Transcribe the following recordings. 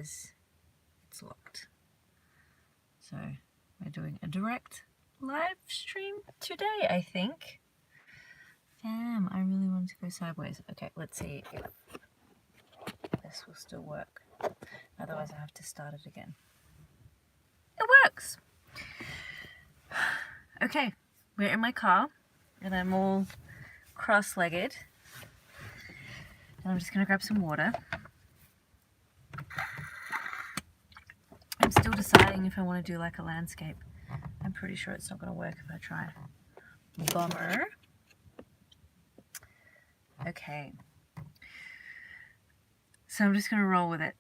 it's locked. So we're doing a direct live stream today, I think. Damn, I really wanted to go sideways. Okay, let's see if this will still work. Otherwise I have to start it again. It works! Okay, we're in my car and I'm all cross-legged. And I'm just gonna grab some water. I'm still deciding if I want to do like a landscape. I'm pretty sure it's not going to work if I try. Bummer. Okay. So I'm just going to roll with it.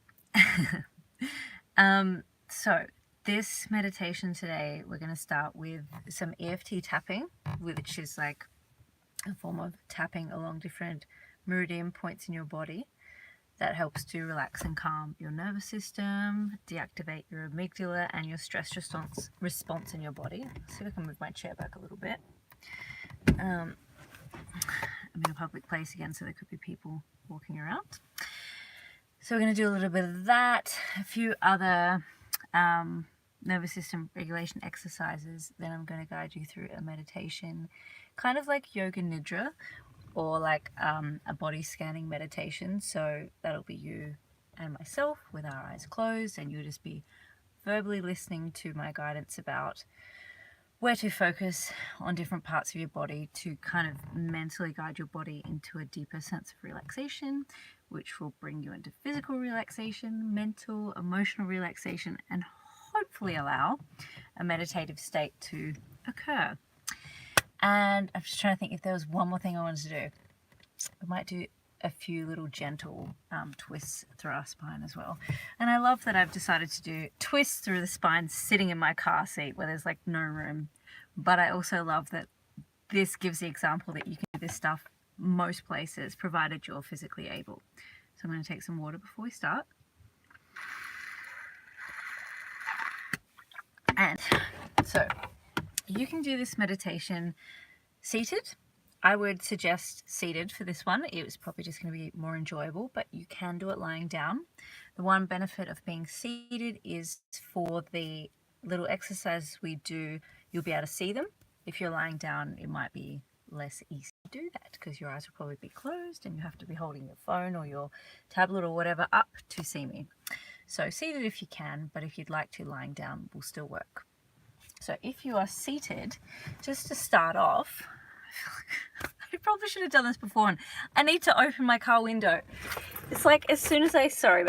So this meditation today, we're going to start with some EFT tapping, which is like a form of tapping along different meridian points in your body. That helps to relax and calm your nervous system, deactivate your amygdala and your stress response in your body. Let's see if I can move my chair back a little bit. I'm in a public place again, so there could be people walking around. So we're going to do a little bit of that, a few other nervous system regulation exercises. Then I'm going to guide you through a meditation, kind of like yoga nidra, or like a body scanning meditation. So that'll be you and myself with our eyes closed, and you'll just be verbally listening to my guidance about where to focus on different parts of your body to kind of mentally guide your body into a deeper sense of relaxation, which will bring you into physical relaxation, mental, emotional relaxation, and hopefully allow a meditative state to occur. And I'm just trying to think if there was one more thing I wanted to do. I might do a few little gentle twists through our spine as well. And I love that I've decided to do twists through the spine sitting in my car seat where there's like no room. But I also love that this gives the example that you can do this stuff most places, provided you're physically able. So I'm going to take some water before we start. And so you can do this meditation seated. I would suggest seated for this one. It was probably just going to be more enjoyable, but you can do it lying down. The one benefit of being seated is for the little exercises we do, you'll be able to see them. If you're lying down, it might be less easy to do that because your eyes will probably be closed and you have to be holding your phone or your tablet or whatever up to see me. So seated if you can, but if you'd like to, lying down will still work. So if you are seated, just to start off, I probably should have done this before. I need to open my car window. It's like as soon as I start,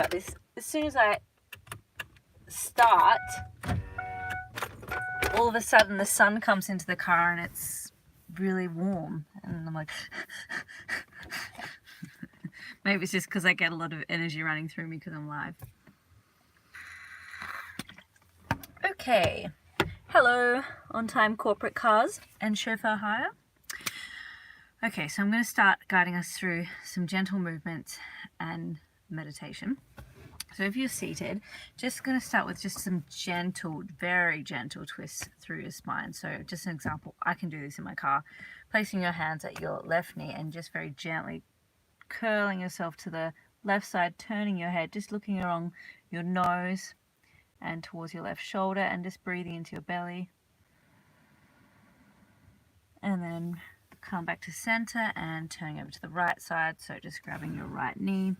all of a sudden the sun comes into the car and it's really warm. And I'm like, maybe it's just because I get a lot of energy running through me because I'm live. Okay. Hello, on-time corporate cars and chauffeur hire. Okay, so I'm going to start guiding us through some gentle movements and meditation. So if you're seated, just going to start with just some gentle, very gentle twists through your spine. So just an example, I can do this in my car, placing your hands at your left knee and just very gently curling yourself to the left side, turning your head, just looking along your nose and towards your left shoulder and just breathing into your belly. And then come back to center and turning over to the right side. So just grabbing your right knee,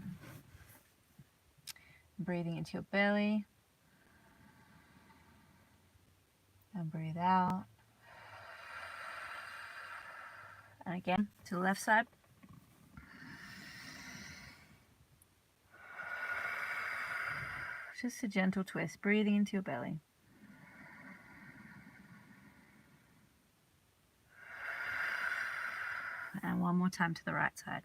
breathing into your belly, and breathe out. And again to the left side. Just a gentle twist, breathing into your belly. And one more time to the right side.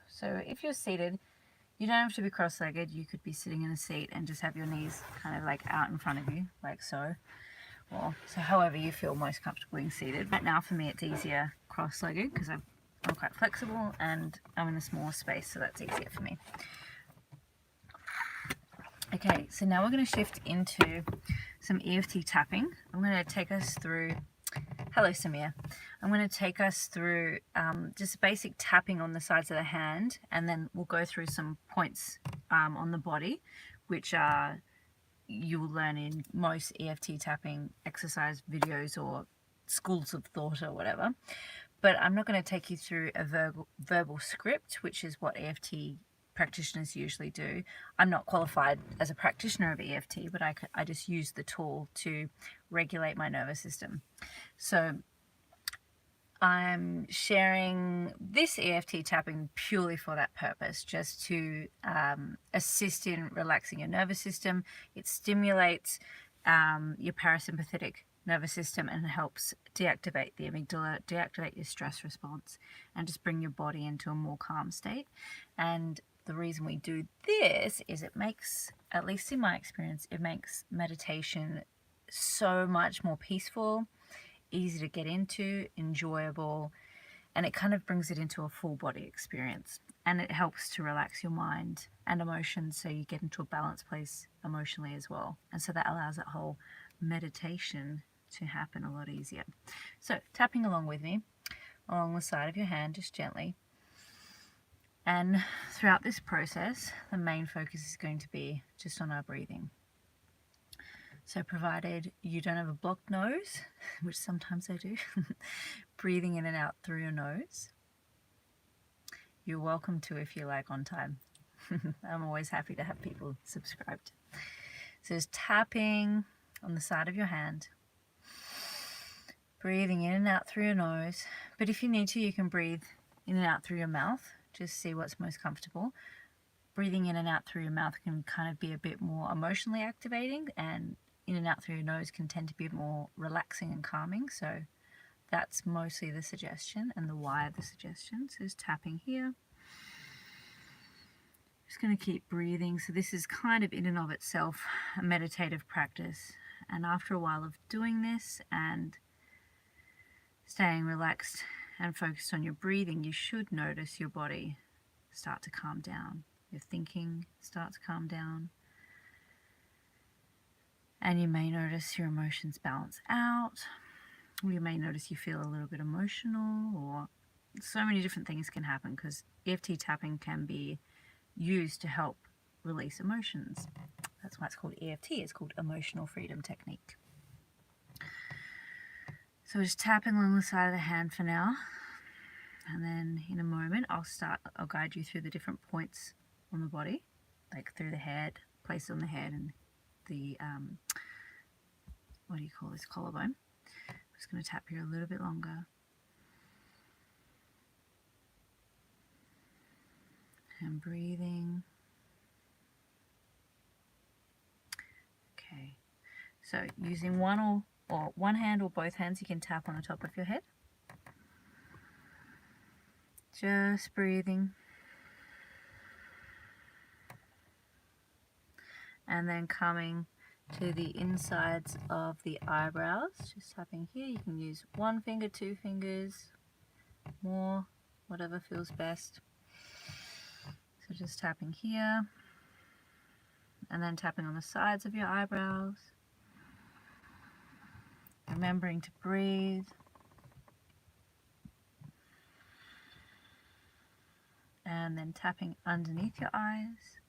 So if you're seated, you don't have to be cross-legged. You could be sitting in a seat and just have your knees kind of like out in front of you, like so. Or so however you feel most comfortable being seated. Right now for me it's easier cross-legged because I'm quite flexible and I'm in a smaller space, so that's easier for me. Okay, so now we're going to shift into some EFT tapping. I'm going to take us through Hello, Samir. I'm going to take us through just basic tapping on the sides of the hand, and then we'll go through some points on the body, which you will learn in most EFT tapping exercise videos or schools of thought or whatever. But I'm not going to take you through a verbal script, which is what EFT practitioners usually do. I'm not qualified as a practitioner of EFT, but I just use the tool to regulate my nervous system. So I'm sharing this EFT tapping purely for that purpose, just to assist in relaxing your nervous system. It stimulates your parasympathetic nervous system and helps deactivate the amygdala, deactivate your stress response, and just bring your body into a more calm state. And the reason we do this is it makes, at least in my experience, it makes meditation so much more peaceful, easy to get into, enjoyable, and it kind of brings it into a full body experience. And it helps to relax your mind and emotions so you get into a balanced place emotionally as well. And so that allows that whole meditation to happen a lot easier. So tapping along with me along the side of your hand, just gently. And throughout this process, the main focus is going to be just on our breathing. So provided you don't have a blocked nose, which sometimes I do, breathing in and out through your nose. You're welcome to if you like on time. I'm always happy to have people subscribed. So just tapping on the side of your hand, breathing in and out through your nose. But if you need to, you can breathe in and out through your mouth. Just see what's most comfortable. Breathing in and out through your mouth can kind of be a bit more emotionally activating, and in and out through your nose can tend to be more relaxing and calming. So that's mostly the suggestion and the why of the suggestion. So just tapping here. Just going to keep breathing. So this is kind of in and of itself a meditative practice. And after a while of doing this and staying relaxed and focused on your breathing, you should notice your body start to calm down. Your thinking starts to calm down. And you may notice your emotions balance out. Or you may notice you feel a little bit emotional, or so many different things can happen because EFT tapping can be used to help release emotions. That's why it's called EFT. It's called Emotional Freedom Technique. So just tapping along the side of the hand for now. And then in a moment, I'll guide you through the different points on the body, like through the head, place on the head and the, what do you call this, collarbone. I'm just going to tap here a little bit longer. And breathing. Okay, so using one hand or both hands, you can tap on the top of your head. Just breathing. And then coming to the insides of the eyebrows, just tapping here. You can use 1 finger, 2 fingers, more, whatever feels best. So just tapping here, and then tapping on the sides of your eyebrows. Remembering to breathe. And then tapping underneath your eyes.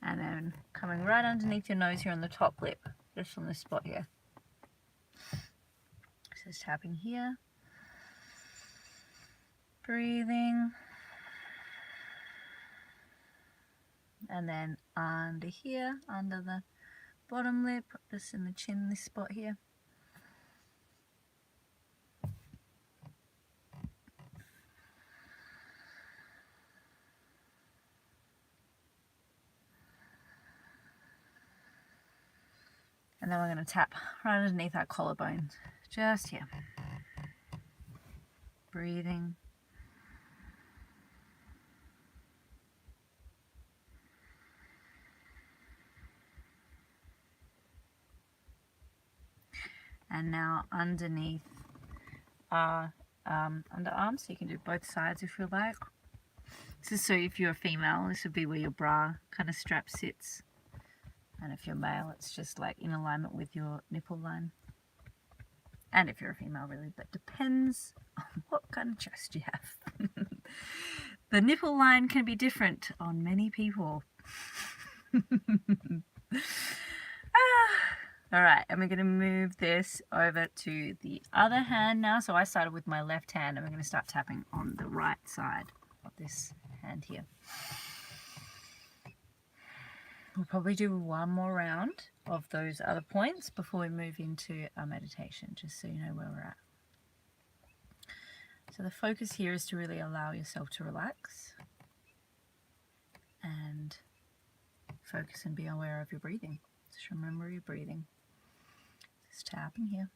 And then coming right underneath your nose here on the top lip, just on this spot here. So just tapping here. Breathing. And then under here, under the bottom lip, just in the chin, this spot here. And then we're going to tap right underneath our collarbone, just here. Breathing. And now underneath our underarms, so you can do both sides if you like. So if you're a female, this would be where your bra kind of strap sits. And if you're male, it's just like in alignment with your nipple line. And if you're a female, really, but depends on what kind of chest you have. The nipple line can be different on many people. All right, and we're going to move this over to the other hand now. So I started with my left hand, and we're going to start tapping on the right side of this hand here. We'll probably do one more round of those other points before we move into our meditation, just so you know where we're at. So the focus here is to really allow yourself to relax and focus and be aware of your breathing. Just remember your breathing. Just tapping here.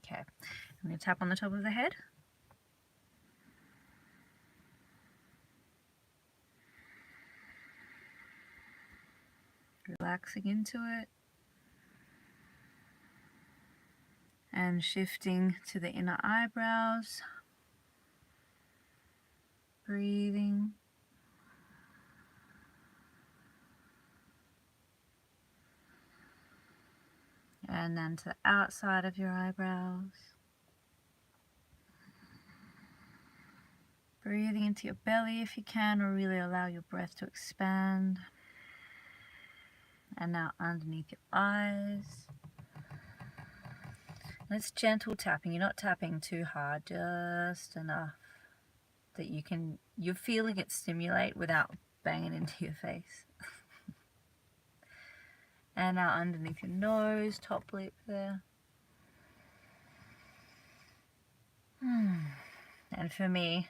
Okay, I'm going to tap on the top of the head. Relaxing into it. And shifting to the inner eyebrows. Breathing. And then to the outside of your eyebrows. Breathing into your belly if you can, or really allow your breath to expand. And now underneath your eyes. And it's gentle tapping. You're not tapping too hard, just enough that you're feeling it stimulate without banging into your face. And now underneath your nose, top lip there. And for me,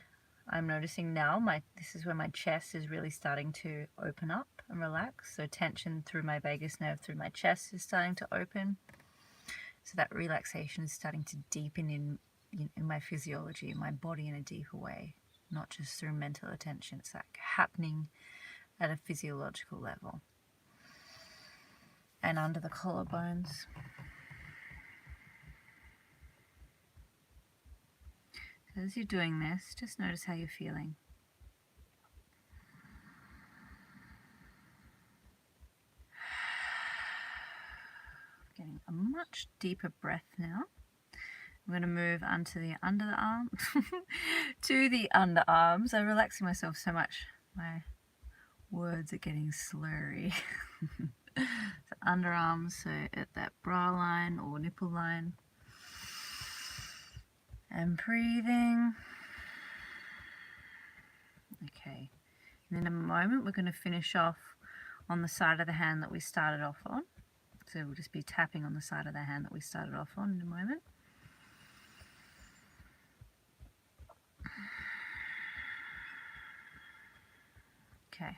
I'm noticing now this is where my chest is really starting to open up and relax. So tension through my vagus nerve, through my chest is starting to open. So that relaxation is starting to deepen in my physiology, in my body in a deeper way. Not just through mental attention. It's like happening at a physiological level. And under the collarbones. So as you're doing this, just notice how you're feeling. Getting a much deeper breath now. I'm going to move onto the under the arm, to the underarms. I'm relaxing myself so much. My words are getting slurry. So underarms, so at that bra line or nipple line. And breathing. Okay. And in a moment, we're going to finish off on the side of the hand that we started off on. So we'll just be tapping on the side of the hand that we started off on in a moment. Okay,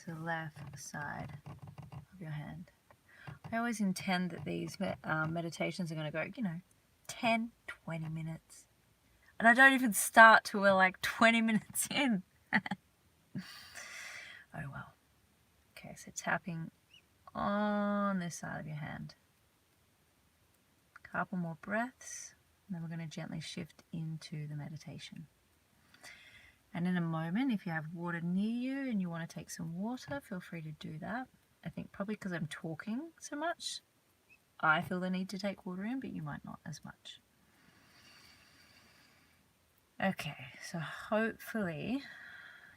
to the left side of your hand. I always intend that these meditations are going to go, 10, 20 minutes. And I don't even start till we're like 20 minutes in. Oh well. Okay, so tapping on this side of your hand. A couple more breaths, and then we're going to gently shift into the meditation. And in a moment, if you have water near you and you want to take some water, feel free to do that. I think probably because I'm talking so much, I feel the need to take water in, but you might not as much. Okay, so hopefully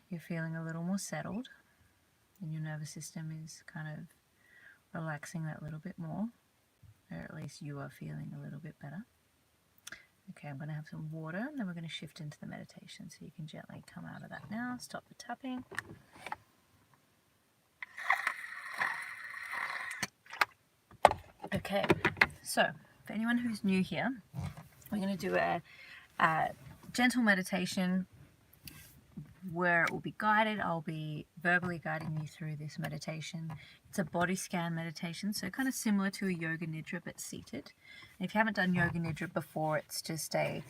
you're feeling a little more settled and your nervous system is kind of relaxing that little bit more, or at least you are feeling a little bit better. Okay, I'm going to have some water and then we're going to shift into the meditation. So you can gently come out of that now. Stop the tapping. Okay, so for anyone who's new here, we're going to do a gentle meditation where it will be guided. I'll be verbally guiding you through this meditation. It's a body scan meditation, so kind of similar to a yoga nidra but seated. And if you haven't done yoga nidra before, it's just a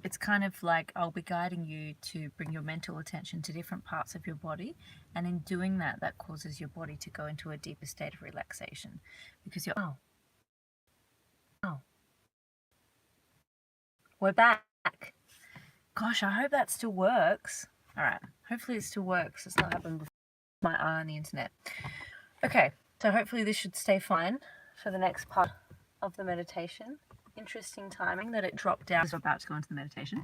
it's kind of like I'll be guiding you to bring your mental attention to different parts of your body, and in doing that, that causes your body to go into a deeper state of relaxation, because you're we're back. Gosh, I hope that still works. All right, hopefully it still works. It's not happened before. My eye on the internet. Okay, so hopefully this should stay fine for the next part of the meditation. Interesting timing that it dropped down as we're about to go into the meditation.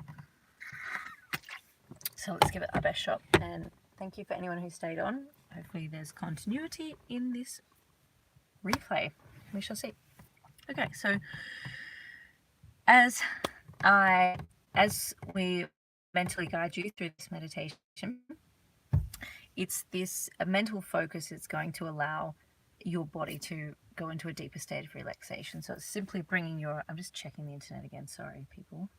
So let's give it our best shot, and thank you for anyone who stayed on. Hopefully there's continuity in this replay. We shall see. Okay, so as we mentally guide you through this meditation, it's this mental focus that's going to allow your body to go into a deeper state of relaxation. So it's simply bringing your, I'm just checking the internet again, sorry people,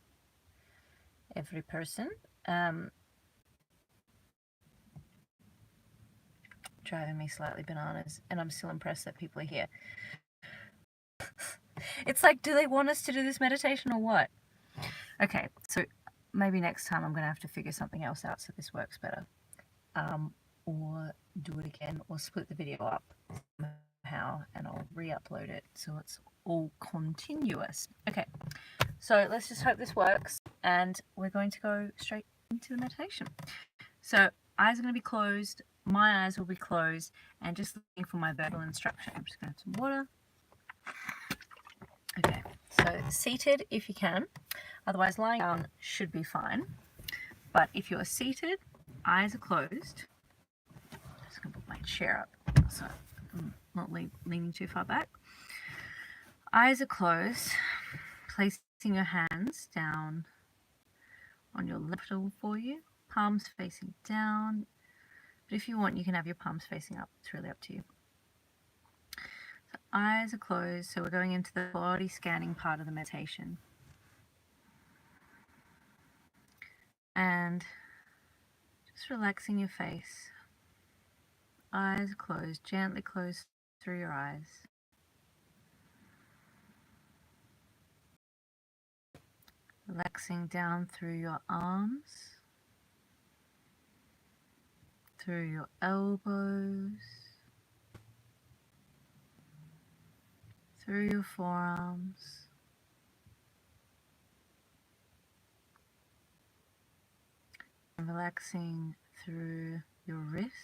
every person. Driving me slightly bananas, and I'm still impressed that people are here. It's like, do they want us to do this meditation or what? Okay, so maybe next time I'm going to have to figure something else out so this works better. Or do it again, or split the video up somehow, and I'll re-upload it so it's all continuous. Okay, so let's just hope this works, and we're going to go straight into the meditation. So eyes are going to be closed, my eyes will be closed, and just looking for my verbal instruction. I'm just going to have some water. Okay, so seated if you can, otherwise lying down should be fine. But if you're seated, eyes are closed. I'm just going to put my chair up so I'm not leaning too far back. Eyes are closed, placing your hands down on your left elbow for you, palms facing down. But if you want, you can have your palms facing up. It's really up to you. So eyes are closed, so we're going into the body scanning part of the meditation. And just relaxing your face. Eyes closed, gently close through your eyes. Relaxing down through your arms, through your elbows, through your forearms, and relaxing through your wrists,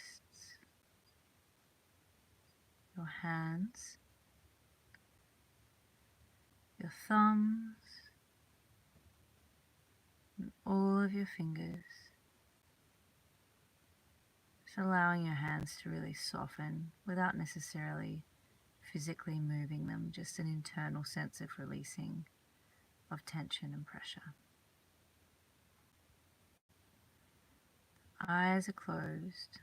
your hands, your thumbs, and all of your fingers. Just allowing your hands to really soften without necessarily physically moving them, just an internal sense of releasing of tension and pressure. Eyes are closed.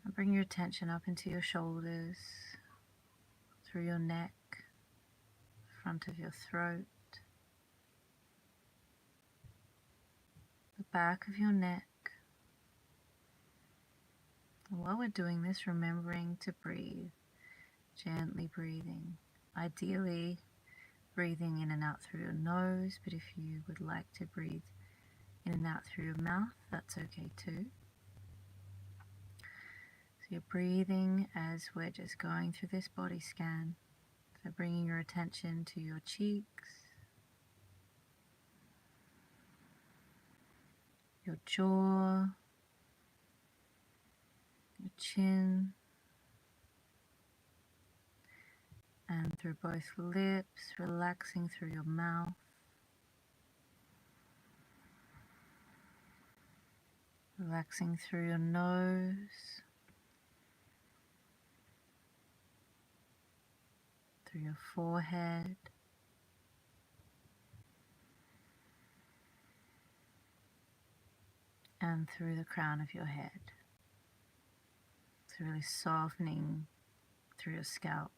And bring your attention up into your shoulders, through your neck, front of your throat, the back of your neck. And while we're doing this, remembering to breathe, gently breathing. Ideally, breathing in and out through your nose, but if you would like to breathe in and out through your mouth, that's okay too. So you're breathing as we're just going through this body scan. So bringing your attention to your cheeks, your jaw, your chin, and through both lips, relaxing through your mouth. Relaxing through your nose, through your forehead, and through the crown of your head. So really softening through your scalp,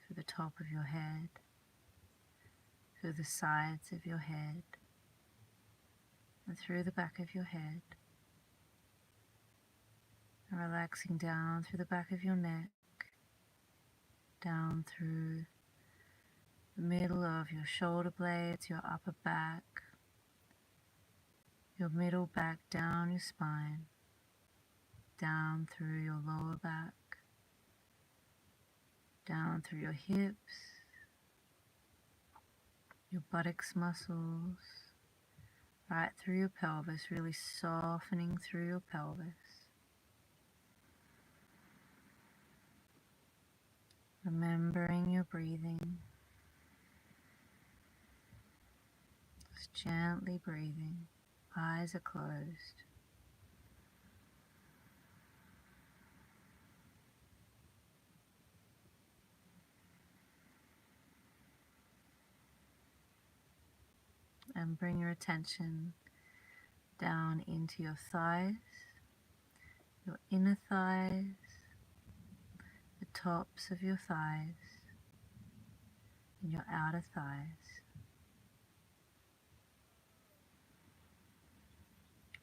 through the top of your head, through the sides of your head, and through the back of your head. And relaxing down through the back of your neck, down through the middle of your shoulder blades, your upper back, your middle back down your spine, down through your lower back, down through your hips, your buttocks muscles, right through your pelvis, really softening through your pelvis. Remembering your breathing, just gently breathing, eyes are closed. And bring your attention down into your thighs, your inner thighs, the tops of your thighs, and your outer thighs.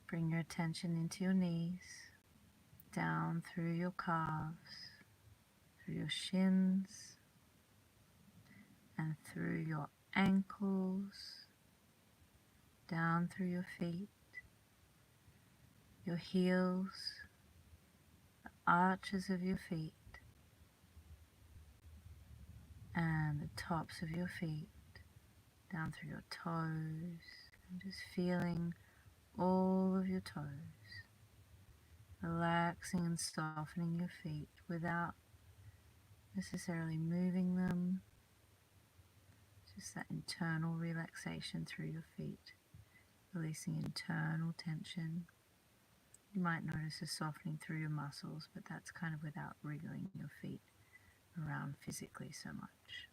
Bring your attention into your knees, down through your calves, through your shins, and through your ankles, down through your feet, your heels, the arches of your feet, and the tops of your feet, down through your toes, and just feeling all of your toes, relaxing and softening your feet without necessarily moving them, just that internal relaxation through your feet, releasing internal tension. You might notice a softening through your muscles, but that's kind of without wriggling your feet around physically so much.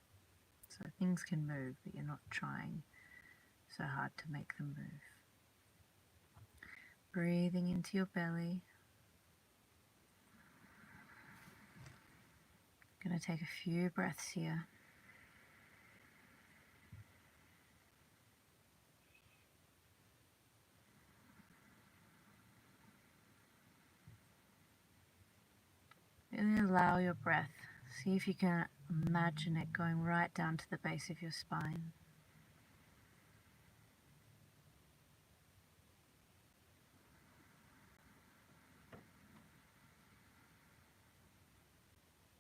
So things can move, but you're not trying so hard to make them move. Breathing into your belly. Going to take a few breaths here. Really allow your breath. See if you can imagine it going right down to the base of your spine.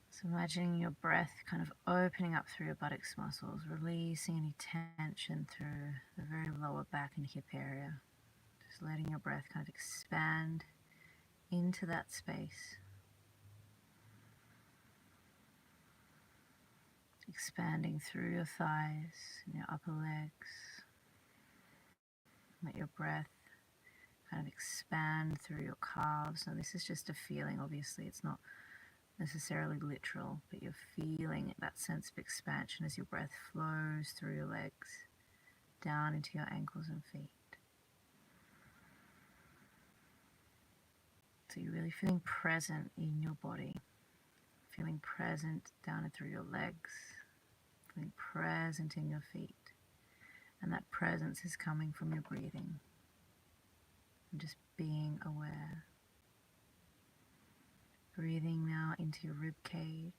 So imagining your breath kind of opening up through your buttocks muscles, releasing any tension through the very lower back and hip area. Just letting your breath kind of expand into that space. Expanding through your thighs and your upper legs. Let your breath kind of expand through your calves. Now this is just a feeling, obviously it's not necessarily literal, but you're feeling that sense of expansion as your breath flows through your legs, down into your ankles and feet. So you're really feeling present in your body, feeling present down and through your legs, feeling present in your feet. And that presence is coming from your breathing and just being aware. Breathing now into your rib cage,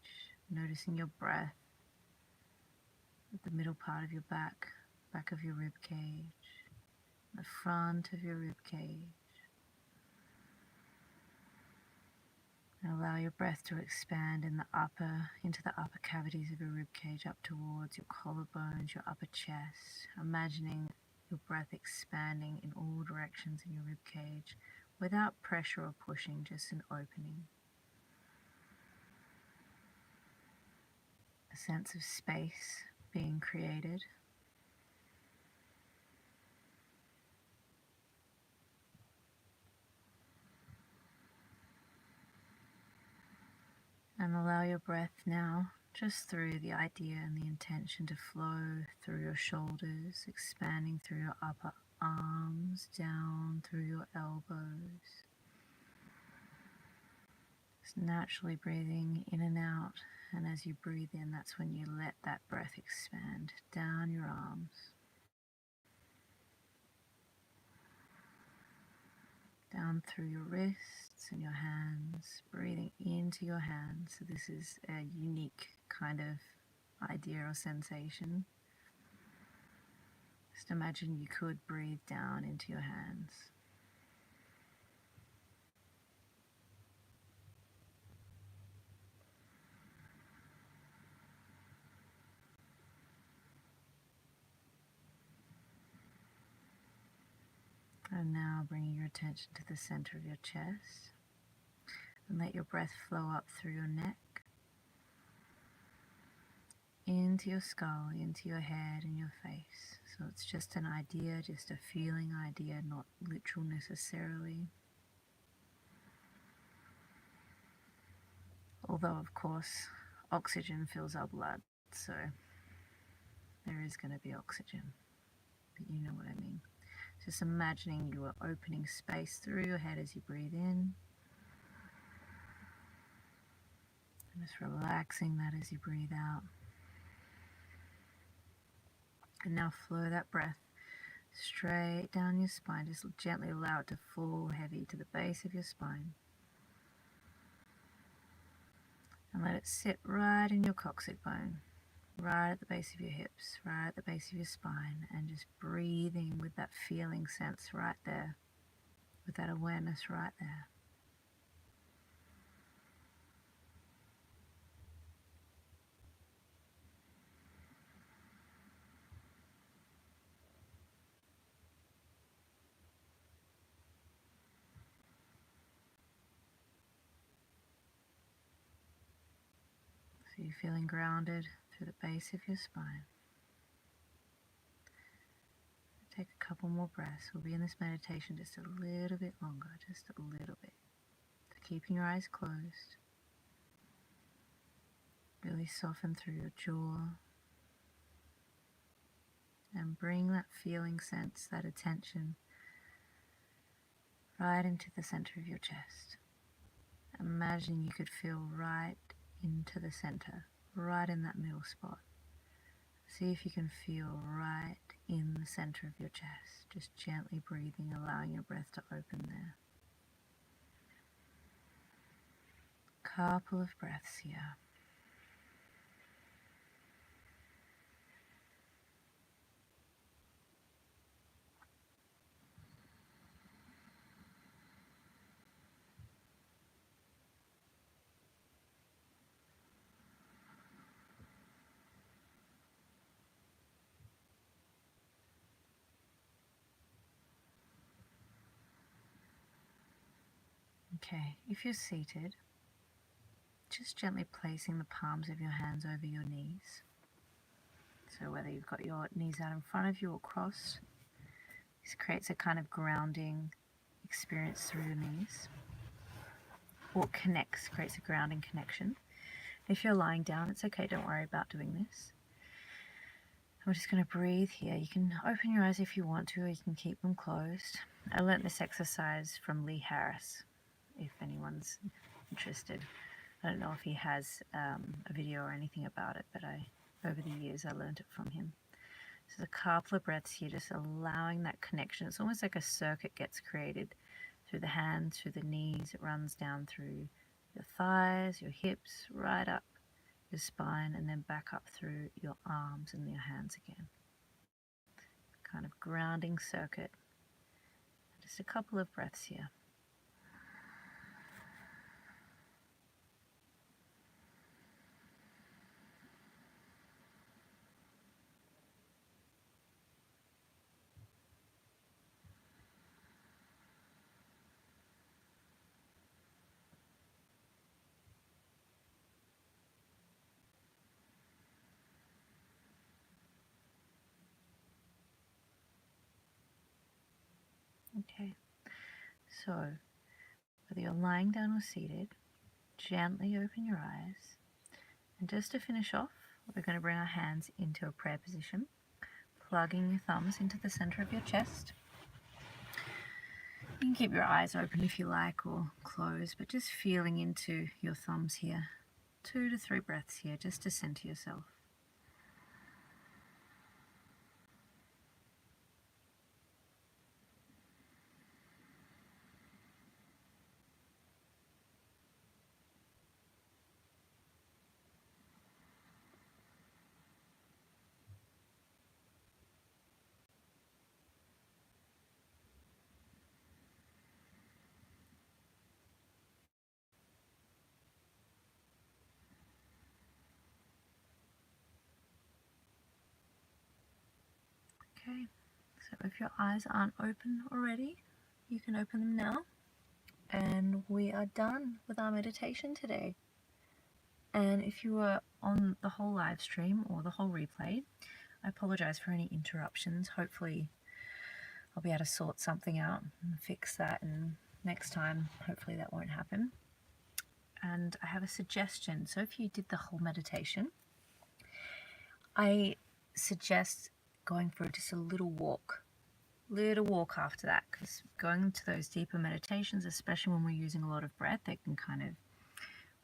noticing your breath at the middle part of your back of your rib cage, the front of your rib cage. And allow your breath to expand into the upper cavities of your rib cage, up towards your collarbones, your upper chest, imagining your breath expanding in all directions in your rib cage without pressure or pushing, just an opening. A sense of space being created. And allow your breath now, just through the idea and the intention, to flow through your shoulders, expanding through your upper arms, down through your elbows. Just naturally breathing in and out, and as you breathe in, that's when you let that breath expand down your arms, down through your wrists and your hands, breathing into your hands. So this is a unique kind of idea or sensation. Just imagine you could breathe down into your hands. And now bringing your attention to the center of your chest, and let your breath flow up through your neck, into your skull, into your head and your face. So it's just an idea, just a feeling idea, not literal necessarily. Although, of course, oxygen fills our blood, so there is going to be oxygen, but you know what I mean. Just imagining you are opening space through your head as you breathe in, and just relaxing that as you breathe out. And now flow that breath straight down your spine. Just gently allow it to fall heavy to the base of your spine. And let it sit right in your coccyx bone, right at the base of your hips, right at the base of your spine, and just breathing with that feeling sense right there, with that awareness right there. So you're feeling grounded through the base of your spine. Take a couple more breaths. We'll be in this meditation just a little bit longer, just a little bit. So keeping your eyes closed. Really soften through your jaw. And bring that feeling sense, that attention, right into the center of your chest. Imagine you could feel right into the center, right in that middle spot. See if you can feel right in the center of your chest, just gently breathing, allowing your breath to open there. Couple of breaths here. Okay, if you're seated, just gently placing the palms of your hands over your knees. So whether you've got your knees out in front of you or crossed, this creates a kind of grounding experience through the knees. Or creates a grounding connection. If you're lying down, it's okay, don't worry about doing this. We're just going to breathe here. You can open your eyes if you want to, or you can keep them closed. I learnt this exercise from Lee Harris, if anyone's interested. I don't know if he has a video or anything about it, but over the years I learned it from him. So a couple of breaths here, just allowing that connection. It's almost like a circuit gets created through the hands, through the knees. It runs down through your thighs, your hips, right up your spine, and then back up through your arms and your hands again. Kind of grounding circuit. Just a couple of breaths here. Okay, so whether you're lying down or seated, gently open your eyes. And just to finish off, we're going to bring our hands into a prayer position, plugging your thumbs into the center of your chest. You can keep your eyes open if you like, or closed, but just feeling into your thumbs here. 2 to 3 breaths here, just to center yourself. So if your eyes aren't open already, you can open them now. And we are done with our meditation today. And if you were on the whole live stream or the whole replay, I apologize for any interruptions. Hopefully I'll be able to sort something out and fix that, and next time hopefully that won't happen. And I have a suggestion. So if you did the whole meditation, I suggest going for just a little walk after that, because going into those deeper meditations, especially when we're using a lot of breath, they can kind of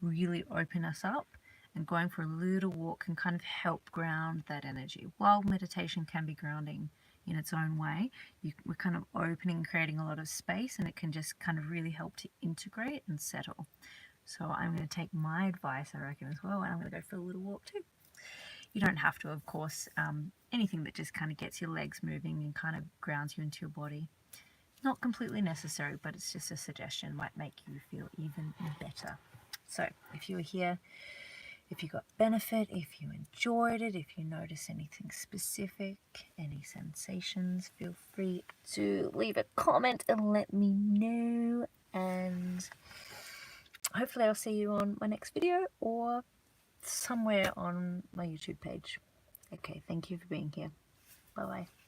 really open us up, and going for a little walk can kind of help ground that energy. While meditation can be grounding in its own way, we're kind of opening, creating a lot of space, and it can just kind of really help to integrate and settle. So I'm going to take my advice, I reckon, as well, and I'm going to go for a little walk too. You don't have to, of course. Anything that just kind of gets your legs moving and kind of grounds you into your body. Not completely necessary, but it's just a suggestion. Might make you feel even better. So if you were here, if you got benefit, if you enjoyed it, if you notice anything specific, any sensations, feel free to leave a comment and let me know. And hopefully I'll see you on my next video or somewhere on my YouTube page. Okay, thank you for being here. Bye-bye.